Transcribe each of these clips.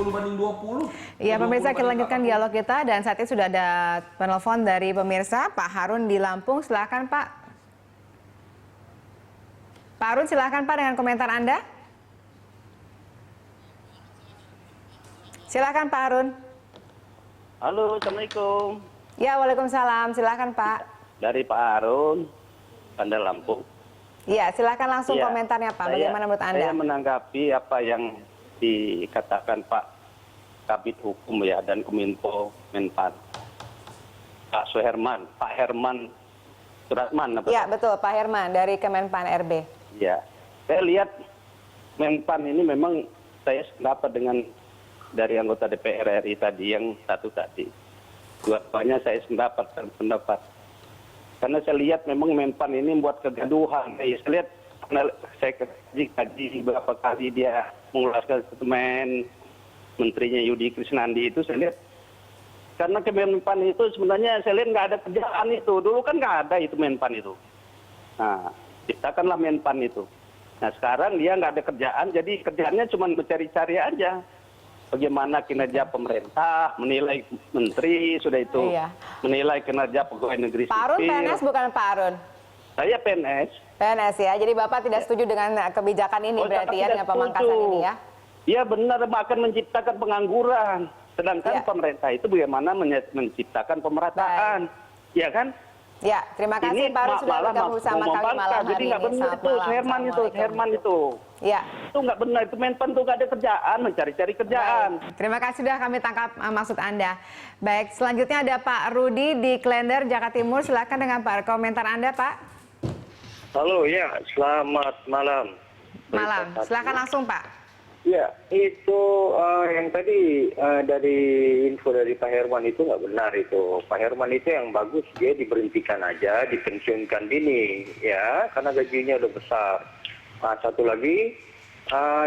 10 banding 20. Iya, pemirsa, kita lanjutkan 20 banding dialog kita dan saat ini sudah ada penelpon dari pemirsa, Pak Harun di Lampung. Silakan Pak. Pak Harun, silakan Pak dengan komentar Anda. Silakan Pak Harun. Halo, Assalamualaikum. Ya, waalaikumsalam. Silakan Pak. Dari Pak Harun, Bandar Lampung. Ya, silakan langsung Ya, komentarnya Pak. Bagaimana menurut Anda? Saya menanggapi apa yang dikatakan Pak Kabid Hukum ya dan Kominfo Menpan. Pak Suherman, Pak Herman Suratman. Ya, betul, Pak Herman dari Kemenpan RB. Ya, saya lihat Menpan ini memang saya sependapat dengan dari anggota DPR RI tadi yang satu tadi. Dua-duanya saya pendapat. Karena saya lihat memang Menpan ini membuat kegaduhan. Saya lihat, saya kaji beberapa kali dia mengeluarkan statement menterinya Yudi Krisnandi itu, saya lihat karena Kemenpan itu sebenarnya saya lihat nggak ada kerjaan itu. Dulu kan nggak ada itu Menpan itu. Nah, ciptakanlah Menpan itu. Nah, sekarang dia nggak ada kerjaan, jadi kerjaannya cuma mencari-cari aja. Bagaimana kinerja pemerintah, menilai menteri, sudah itu. Iya. Menilai kinerja pegawai negeri Pak Harun sipil. PNS bukan Pak Harun? Saya PNS. PNS ya, jadi Bapak tidak setuju dengan kebijakan ini berarti ya, dengan pemangkasan ini ya? Iya benar, akan menciptakan pengangguran. Sedangkan Ya. pemerintah itu bagaimana menciptakan pemerataan. Ya kan? Ya, terima kasih Pak Harun sudah bergabung bersama kami malam hari jadi ini. nggak benar Selamat itu, malam. Herman itu. Ya. Itu nggak benar, itu Menpan tuh nggak ada kerjaan, mencari-cari kerjaan. Baik. Terima kasih sudah kami tangkap maksud Anda. Baik, selanjutnya ada Pak Rudi di Klender, Jakarta Timur. Silakan dengan Pak komentar Anda, Pak. Halo, ya, selamat malam. Malam, silakan langsung Pak. Ya, itu yang tadi dari info dari Pak Herman itu nggak benar itu. Pak Herman itu yang bagus dia diberhentikan aja, dipensiunkan dini, ya, karena gajinya udah besar. Nah, satu lagi,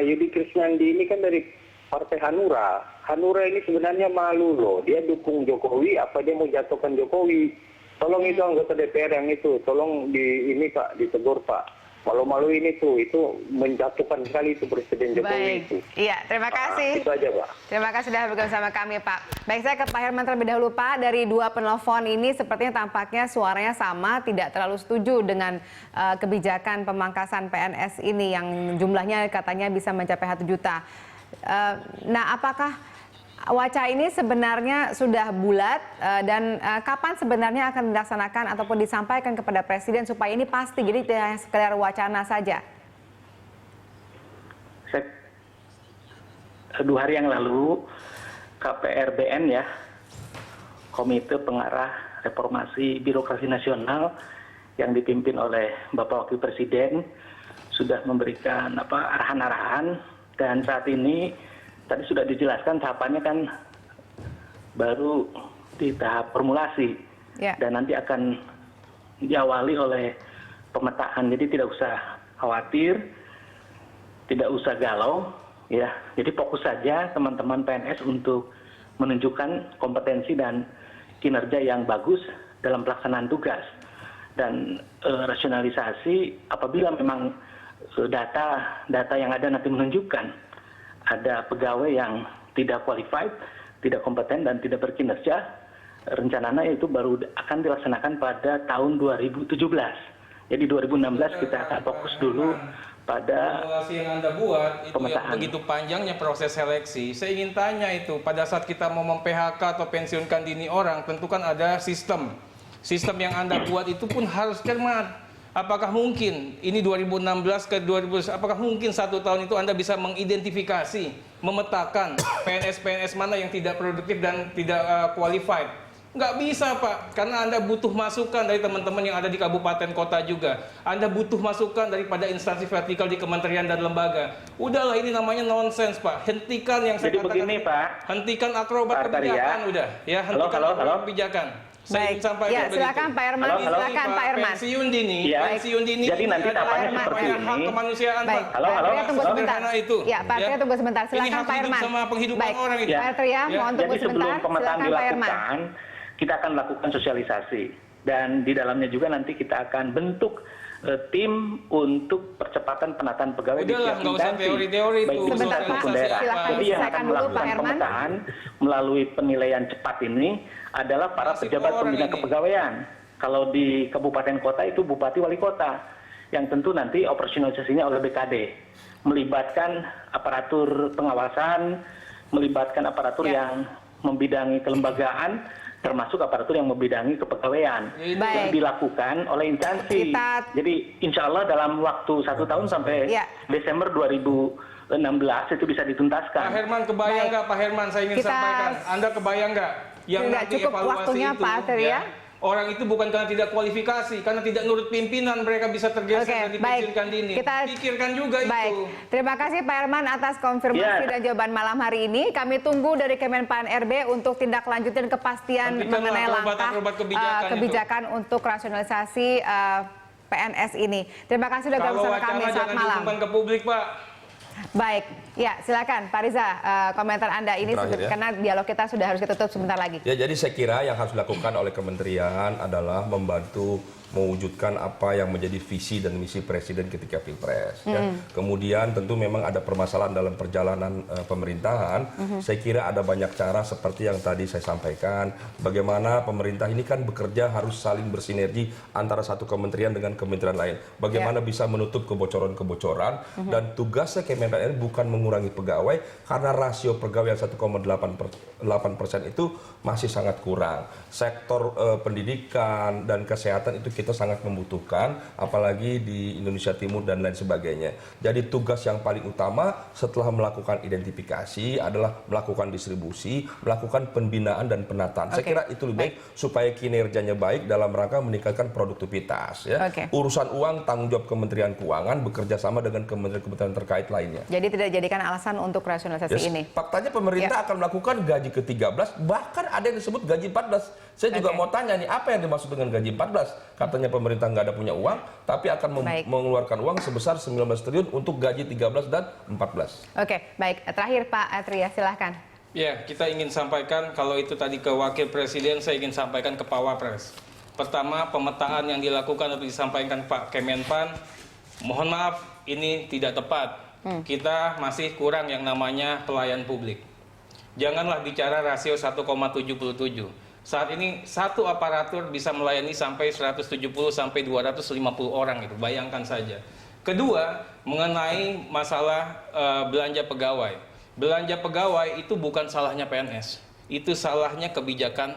Yudi Krisnandi ini kan dari Partai Hanura. Hanura ini sebenarnya malu loh, dia dukung Jokowi, apa dia mau jatuhkan Jokowi? Tolong itu anggota DPR yang itu, tolong ini Pak, ditegur Pak. Malu-malu ini tuh, itu menjatuhkan sekali itu Presiden Jokowi itu. Iya, terima kasih. Itu aja Pak. Terima kasih sudah bergabung sama kami Pak. Baik, saya ke Pak Herman terlebih dahulu Pak. Dari dua penelpon ini sepertinya tampaknya suaranya sama, tidak terlalu setuju dengan kebijakan pemangkasan PNS ini yang jumlahnya katanya bisa mencapai 1 juta. Nah, apakah wacana ini sebenarnya sudah bulat dan kapan sebenarnya akan dilaksanakan ataupun disampaikan kepada Presiden supaya ini pasti, jadi tidak hanya sekedar wacana saja? 2 hari yang lalu KPRBN ya, Komite Pengarah Reformasi Birokrasi Nasional yang dipimpin oleh Bapak Wakil Presiden sudah memberikan arahan-arahan, dan saat ini tadi sudah dijelaskan tahapannya kan baru di tahap formulasi dan nanti akan diawali oleh pemetaan. Jadi tidak usah khawatir, tidak usah galau ya. Jadi fokus saja teman-teman PNS untuk menunjukkan kompetensi dan kinerja yang bagus dalam pelaksanaan tugas dan rasionalisasi apabila memang data yang ada nanti menunjukkan ada pegawai yang tidak qualified, tidak kompeten dan tidak berkinerja, rencananya itu baru akan dilaksanakan pada tahun 2017. Jadi 2016 kita akan fokus dulu pada formulasi yang Anda buat itu pemetaan. yang begitu panjangnya proses seleksi. Saya ingin tanya itu, pada saat kita mau mem-PHK atau pensiunkan dini orang, tentu kan ada sistem. Sistem yang Anda buat itu pun harus cermat. Apakah mungkin ini 2016 ke 2000, apakah mungkin 1 tahun itu Anda bisa mengidentifikasi, memetakan PNS-PNS mana yang tidak produktif dan tidak qualified? Nggak bisa Pak, karena Anda butuh masukan dari teman-teman yang ada di kabupaten kota juga. Anda butuh masukan daripada instansi vertikal di kementerian dan lembaga. Udahlah, ini namanya nonsens Pak. Hentikan yang saya Jadi katakan. begini Pak. Hentikan akrobat kebijakan udah. Ya, hentikan akrobat kebijakan. Baik, ya silakan Pak Herman, silakan Pak Herman. Pensiun dini, ya. pensiun dini. Jadi nanti tahapannya seperti ini. Hak kemanusiaan, Baik, Pak. Pak Arteria tunggu sebentar. Itu. Ya, Pak Arteria tunggu sebentar. Silakan Pak Herman. Sama penghidupan Baik, orang itu. Pak Arteria mohon tunggu Jadi sebelum sebentar. pemetaan Silakan Pak Herman. dilakukan, kita akan lakukan sosialisasi dan di dalamnya juga nanti kita akan bentuk tim untuk percepatan penataan pegawai di Udahlah, setiap nggak usah instansi, teori-teori baik itu. di pusat Sebentar, maupun Pak. daerah. Silakan Jadi yang akan diselesaikan dulu, Pak melakukan Herman. pemetaan melalui penilaian cepat ini adalah para Nasib pejabat orang pembina ini. kepegawaian. Kalau di kabupaten kota itu bupati wali kota, yang tentu nanti operasionalisasinya oleh BKD, melibatkan aparatur pengawasan, melibatkan aparatur yang membidangi kelembagaan, termasuk aparatur yang membidangi kepegawaian Baik. yang dilakukan oleh instansi. Jadi insya Allah dalam waktu 1 tahun sampai Ya. Desember 2016 itu bisa dituntaskan. Pak Herman kebayang Baik. nggak Pak Herman, saya ingin Kita- sampaikan. Anda kebayang nggak yang Tidak nanti cukup evaluasi waktunya, itu, Pak Arteria. ya, orang itu bukan karena tidak kualifikasi, karena tidak nurut pimpinan mereka bisa tergeser dan dipensiunkan dini. Pikirkan juga baik. itu. Terima kasih Pak Herman atas konfirmasi Ya. dan jawaban malam hari ini. Kami tunggu dari Kemenpan RB untuk tindak lanjut dan kepastian Hentikanlah mengenai langkah akrobat-akrobat kebijakan kebijakan untuk rasionalisasi PNS ini. Terima kasih sudah Kalau bersama kami wacana saat jangan malam. diumumkan ke publik, Pak. Baik, ya silakan Pak Riza, komentar Anda ini Terakhir, ya. karena dialog kita sudah harus ditutup sebentar lagi. Ya, jadi saya kira yang harus dilakukan oleh kementerian adalah membantu mewujudkan apa yang menjadi visi dan misi Presiden ketika Pilpres. Ya. Kemudian tentu memang ada permasalahan dalam perjalanan pemerintahan. Saya kira ada banyak cara seperti yang tadi saya sampaikan. Bagaimana pemerintah ini kan bekerja harus saling bersinergi antara satu kementerian dengan kementerian lain. Bagaimana bisa menutup kebocoran-kebocoran dan tugasnya Kemenpan bukan mengurangi pegawai karena rasio pegawai yang 1,8% itu masih sangat kurang. Sektor pendidikan dan kesehatan itu kita sangat membutuhkan, apalagi di Indonesia Timur dan lain sebagainya. Jadi tugas yang paling utama setelah melakukan identifikasi adalah melakukan distribusi, melakukan pembinaan dan penataan. Saya kira itu lebih baik supaya kinerjanya baik dalam rangka meningkatkan produktivitas. Ya. Urusan uang tanggung jawab Kementerian Keuangan bekerja sama dengan kementerian-kementerian terkait lainnya. Jadi tidak dijadikan alasan untuk rasionalisasi ini. Faktanya pemerintah akan melakukan gaji ke-13, bahkan ada yang disebut gaji 14. Saya juga mau tanya nih, apa yang dimaksud dengan gaji 14? Katanya pemerintah nggak ada punya uang, tapi akan mengeluarkan uang sebesar 19 triliun untuk gaji 13 dan 14. Oke, baik. Terakhir Pak Atria, silahkan. Ya, kita ingin sampaikan, kalau itu tadi ke Wakil Presiden, saya ingin sampaikan ke Pak Wapres. Pertama, pemetaan yang dilakukan atau disampaikan Pak Kemenpan, mohon maaf, ini tidak tepat. Kita masih kurang yang namanya pelayan publik. Janganlah bicara rasio 1,77. Saat ini satu aparatur bisa melayani sampai 170 sampai 250 orang itu, bayangkan saja. Kedua, mengenai masalah belanja pegawai. Belanja pegawai itu bukan salahnya PNS, itu salahnya kebijakan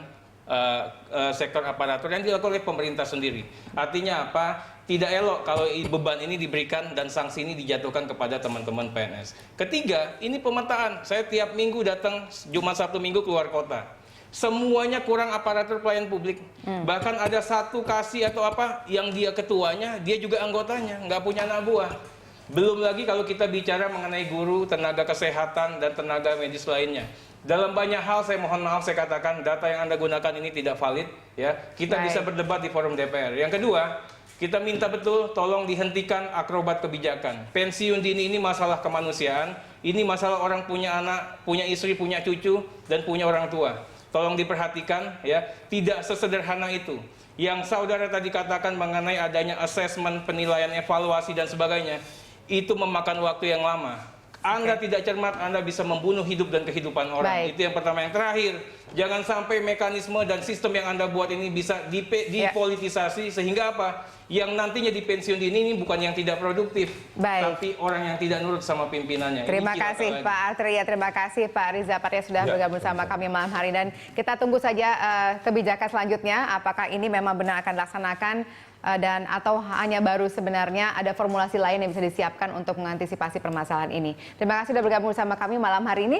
sektor aparatur yang dilakukan oleh pemerintah sendiri. Artinya apa? Tidak elok kalau beban ini diberikan dan sanksi ini dijatuhkan kepada teman-teman PNS. Ketiga, ini pemetaan. Saya tiap minggu datang Jumat Sabtu Minggu keluar kota. Semuanya kurang aparatur pelayan publik. Bahkan ada satu kasih atau apa yang dia ketuanya, dia juga anggotanya, nggak punya anak buah. Belum lagi kalau kita bicara mengenai guru, tenaga kesehatan, dan tenaga medis lainnya. Dalam banyak hal saya mohon maaf saya katakan data yang Anda gunakan ini tidak valid. Ya, kita bisa berdebat di forum DPR. Yang kedua, kita minta betul tolong dihentikan akrobat kebijakan. Pensiun dini ini masalah kemanusiaan, ini masalah orang punya anak, punya istri, punya cucu, dan punya orang tua. Tolong diperhatikan ya, tidak sesederhana itu. Yang saudara tadi katakan mengenai adanya asesmen, penilaian, evaluasi dan sebagainya, itu memakan waktu yang lama. Anda tidak cermat, Anda bisa membunuh hidup dan kehidupan orang. Itu yang pertama. Yang terakhir, jangan sampai mekanisme dan sistem yang Anda buat ini bisa dipolitisasi sehingga apa? Yang nantinya di pensiun dini ini bukan yang tidak produktif, tapi orang yang tidak nurut sama pimpinannya. Terima kasih Pak Arteria, terima kasih Pak Riza Patria sudah bergabung sama kami malam hari, dan kita tunggu saja kebijakan selanjutnya apakah ini memang benar akan dilaksanakan dan atau hanya baru sebenarnya ada formulasi lain yang bisa disiapkan untuk mengantisipasi permasalahan ini. Terima kasih sudah bergabung sama kami malam hari ini.